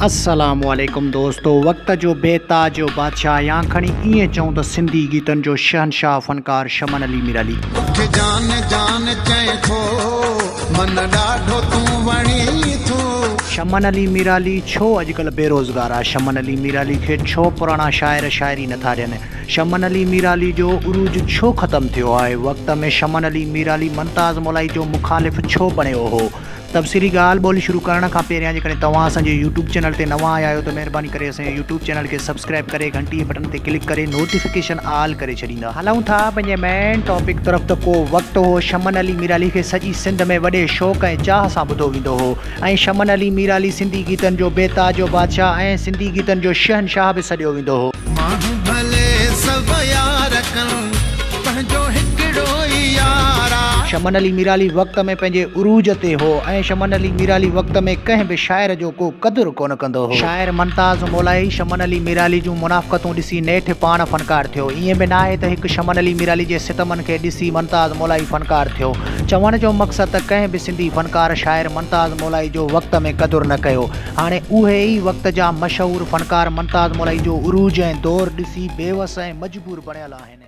अस्सलामुअलैकुम दोस्तों, वक्त जो बेताज जो बादशाह या खणी ईअं चऊं त सिंधी गीतनि जो शहनशाह फ़नकार शमन अली मीराली। जान जान चए थो मन ॾाढो तूं वणी थो। शमन अली मीराली छो अॼुकल्ह बेरोज़गार आहे? शमन अली मीराली खे छो पुराणा शाइर शाइरी नथा ॾियनि? शमन अली मीराली जो उरूज छो ख़तमु थियो आहे? वक़्त में शमन अली मीराली मुमताज़ मौलाई जो मुखालिफ़ छो बणियो हो? तफ़सीली ॻाल्हि ॿोली शुरू करण खां पहिरियां जेकॾहिं तव्हां असांजे यूट्यूब चैनल ते नवां आया आहियो त महिरबानी करे असांजे यूट्यूब चैनल खे सब्सक्राइब करे घंटी बटन ते क्लिक करे नोटिफिकेशन ऑल करे छॾींदा। हलूं था पंहिंजे मेन टॉपिक तरफ़। त को वक़्तु हो शमन अली मीराली खे सॼी सिंध में वॾे शौक़ ऐं चाह सां ॿुधो वेंदो हो ऐं शमन अली मीराली सिंधी गीतनि जो बेताज जो बादशाह ऐं सिंधी गीतनि जो शहनशाह बि सॾियो वेंदो हो। माण्हू भले सभु यार कनि पंहिंजो हिकिड़ो ई यार। शमन अली मीराली वक़्त में पंहिंजे उरूज ते हो ऐं शमन अली मीराली वक़्त में कंहिं बि शाइर जो को क़दुरु कोन कंदो हो। शाइर मुमताज़ मौलाई शमन अली मीराली जूं मुनाफ़क़तूं ॾिसी नेठि पाण फ़नकार थियो। ईअं बि न आहे त हिकु शमन अली मीराली जे सितमनि खे ॾिसी मुमताज़ मौलाई फ़नकार थियो। चवण जो मक़सदु त कंहिं बि सिंधी फ़नकार शाइर मुमताज़ मौलाई जो वक़्त में क़दुरु न कयो। हाणे उहे ई वक़्त जा मशहूरु फ़नकार मुमताज़ मौलाई जो उरूज ऐं दौरु ॾिसी बेवस ऐं मजबूर बणियल आहिनि।